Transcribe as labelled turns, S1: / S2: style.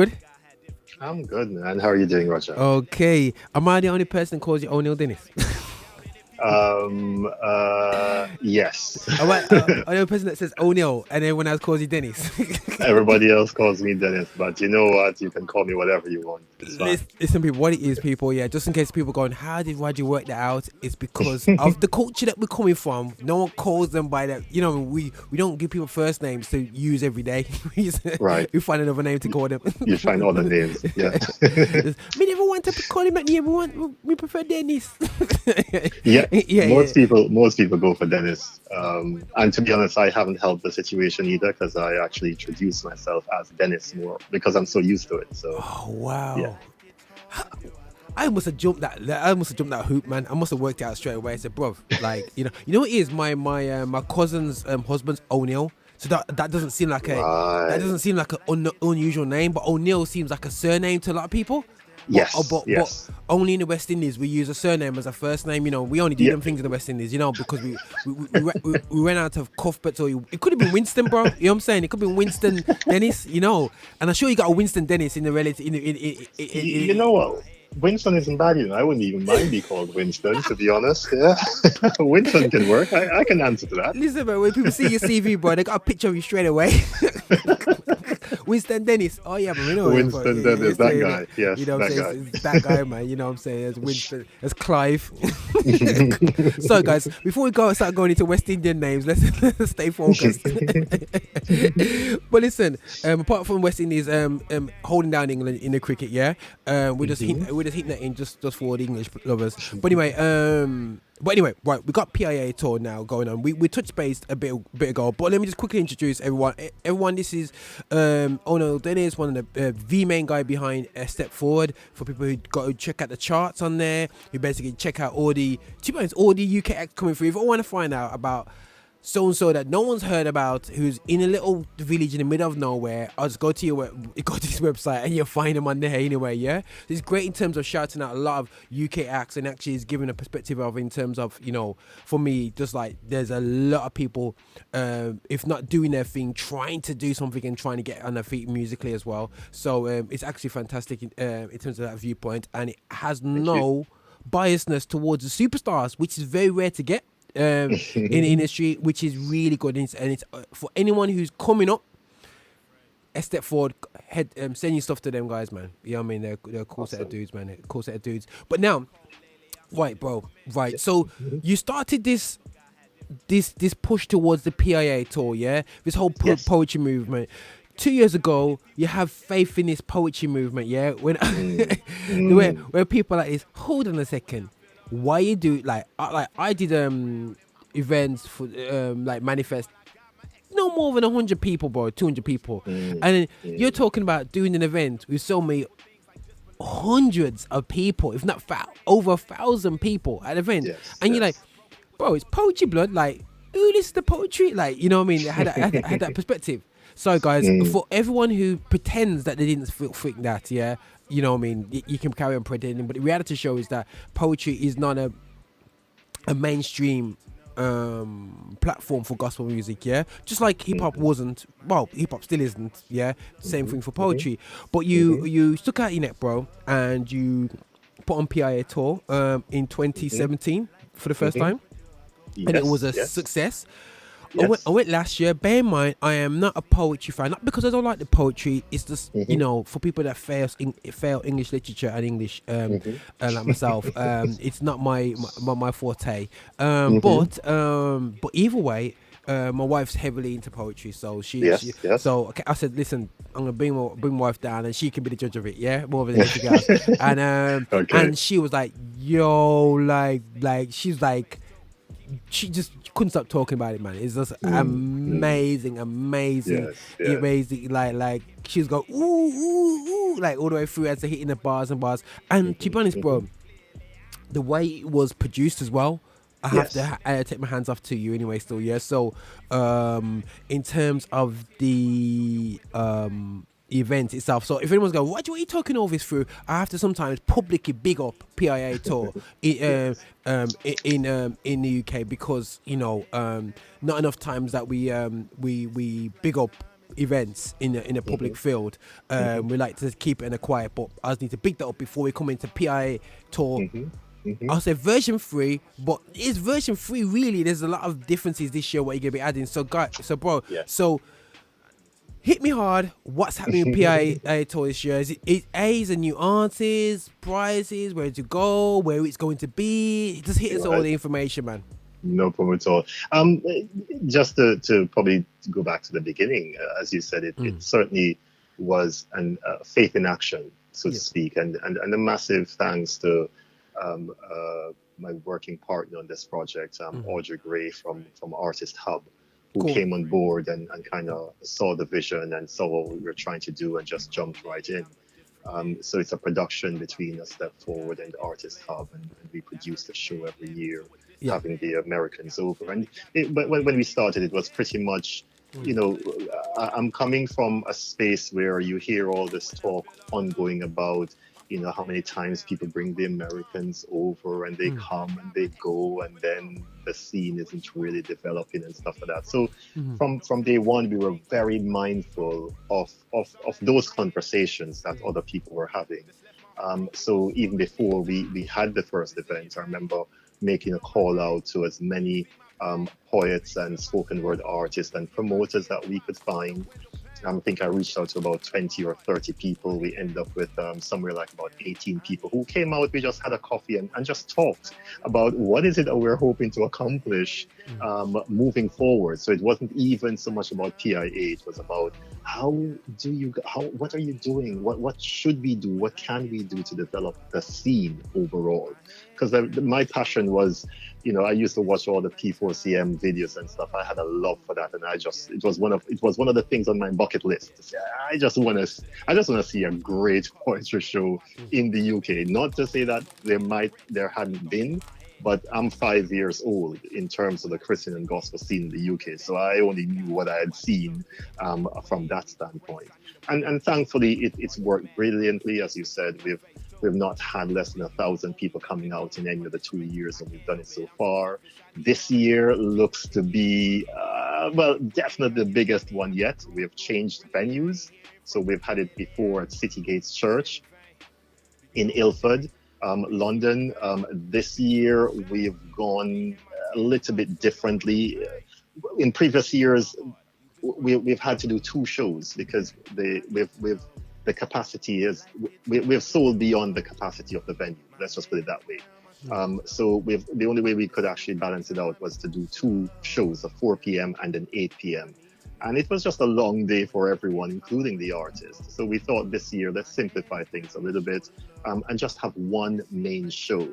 S1: good?
S2: I'm good, man. How are you doing, Roger?
S1: Okay. Am I the only person that calls you O'Neil Dennis?
S2: Yes.
S1: Am I the only person that says O'Neil and everyone else calls you Dennis?
S2: Everybody else calls me Dennis, but you know what? You can call me whatever you want. It's fine.
S1: Listen, people, what it is, people, yeah, just in case people going, how did Roger work that out? It's because of the culture that we're coming from. No one calls them by that. You know, we don't give people first names to use every day.
S2: Right.
S1: We find another name to call them.
S2: You find other names. Yeah.
S1: Me never want to call him that name. We prefer Dennis.
S2: Yeah.
S1: Yeah.
S2: Most people go for Dennis. And to be honest, I haven't helped the situation either because I actually introduce myself as Dennis more because I'm so used to it. So.
S1: Oh wow.
S2: Yeah.
S1: I must have jumped that. I must have jumped that hoop, man. I must have worked it out straight away. I said, "Bro, like, what it is? My cousin's husband's O'Neil. So that doesn't seem like an unusual name, but O'Neil seems like a surname to a lot of people.
S2: Yes.
S1: But only in the West Indies we use a surname as a first name. We only do them things in the West Indies, because we ran out of Cuthberts, or it could have been Winston, bro. You know what I'm saying? It could have been Winston Dennis, And I'm sure you got a Winston Dennis in the relative.
S2: You know what? Winston isn't bad, I wouldn't even mind being called Winston, to be honest. Yeah, Winston can work. I can answer to that.
S1: Listen, man, when people see your CV, bro, they got a picture of you straight away. Winston Dennis. Oh yeah, but we know
S2: Winston Dennis, that guy. Yes,
S1: you know what I'm saying? It's that guy, man. You know what I'm saying? It's Winston. It's Clive. So, guys, before we start going into West Indian names, let's stay focused. But listen, apart from West Indies, holding down England in the cricket, yeah, we're just hitting that in just for the English lovers. But anyway, right, we got PIA tour now going on. We touched base a bit ago, but let me just quickly introduce everyone. Everyone, this is O'Neil Dennis, one of the main guy behind Step Forward. For people who got to check out the charts on there, you basically check out all the UK acts coming through. If I want to find out about so-and-so that no one's heard about, who's in a little village in the middle of nowhere, I'll just go to this website and you'll find them on there anyway, yeah? It's great in terms of shouting out a lot of UK acts, and actually is giving a perspective of, in terms of, for me, just like there's a lot of people, if not doing their thing, trying to do something and trying to get on their feet musically as well. So it's actually fantastic in terms of that viewpoint, and it has no biasness towards the superstars, which is very rare to get. In the industry, which is really good, and it's for anyone who's coming up, a step forward, send your stuff to them guys, man. You know what I mean? They're a cool set of dudes, man. They're a cool set of dudes. But now, right, bro, right. So you started this push towards the PIA tour, yeah? This whole poetry movement. 2 years ago, you have faith in this poetry movement, yeah? When where people are like this, hold on a second. Why you do I did events for like Manifest, no more than 100 people, bro, 200 people, and then you're talking about doing an event with so many hundreds of people, if not over 1,000 people at an event, you're like, bro, it's poetry, blood. Like, who listens to poetry? Like, you know what I mean? I had that perspective. So, guys, for everyone who pretends that they didn't think that, yeah. You know what I mean? You can carry on pretending, but the reality show is that poetry is not a mainstream platform for gospel music, yeah? Just like hip-hop wasn't, well, hip-hop still isn't, yeah? Same thing for poetry. But you stuck out your neck, bro, and you put on PIA tour in 2017 for the first time, and it was a success. Yes. I went last year. Bear in mind, I am not a poetry fan. Not because I don't like the poetry. It's just for people that fail English literature and English, like myself. It's not my forte. But either way, my wife's heavily into poetry, so so okay, I said, listen, I'm gonna bring my wife down, and she can be the judge of it, yeah, more than anything else. And and she was like, yo, like she's like. She just couldn't stop talking about it, man. It's just amazing. Like she's go ooh, like all the way through as they're hitting the bars. And to be honest, bro, the way it was produced as well, I have to take my hands off to you anyway still, yeah. So in terms of the event itself, so if anyone's going, what are you talking all this through, I have to sometimes publicly big up PIA tour in the UK, because not enough times that we big up events in a public field. We like to keep it in a quiet, but I just need to pick that up before we come into PIA tour. I'll say version 3, but is version 3 really? There's a lot of differences this year what you're gonna be adding. So bro, so hit me hard. What's happening with PIA tour this year? Is a new artists, prizes, where to go, where it's going to be? Just hit us all the information, man.
S2: No problem at all. Just to probably go back to the beginning, as you said, it certainly was a faith in action, so to speak, and a massive thanks to my working partner on this project, Audrey Gray from Artist Hub, who came on board and kind of saw the vision and saw what we were trying to do and just jumped right in. So it's a production between A Step Forward and Artist Hub, and we produce the show every year, having the Americans over. And but when we started, it was pretty much, I'm coming from a space where you hear all this talk ongoing about, how many times people bring the Americans over and they come and they go, and then the scene isn't really developing and stuff like that. So from day one, we were very mindful of those conversations that other people were having. So even before we had the first event, I remember making a call out to as many poets and spoken word artists and promoters that we could find. I think I reached out to about 20 or 30 people. We ended up with somewhere like about 18 people who came out. We just had a coffee and just talked about what is it that we're hoping to accomplish moving forward. So it wasn't even so much about PIA. It was about what are you doing? What should we do? What can we do to develop the scene overall? Because my passion was, I used to watch all the P4CM videos and stuff. I had a love for that, and it was one of the things on my bucket list. I just want to see a great poetry show in the UK. Not to say that there hadn't been, but I'm 5 years old in terms of the Christian and gospel scene in the UK, so I only knew what I had seen from that standpoint. And thankfully, it's worked brilliantly. As you said, we've not had less than 1,000 people coming out in any of the 2 years that we've done it so far. This year looks to be, definitely the biggest one yet. We have changed venues. So we've had it before at City Gates Church in Ilford, London. This year we've gone a little bit differently. In previous years, we've had to do 2 shows because the capacity is, we've sold beyond the capacity of the venue. Let's just put it that way. So the only way we could actually balance it out was to do 2 shows, a 4 p.m. and an 8 p.m. And it was just a long day for everyone, including the artists. So we thought this year, let's simplify things a little bit and just have one main show.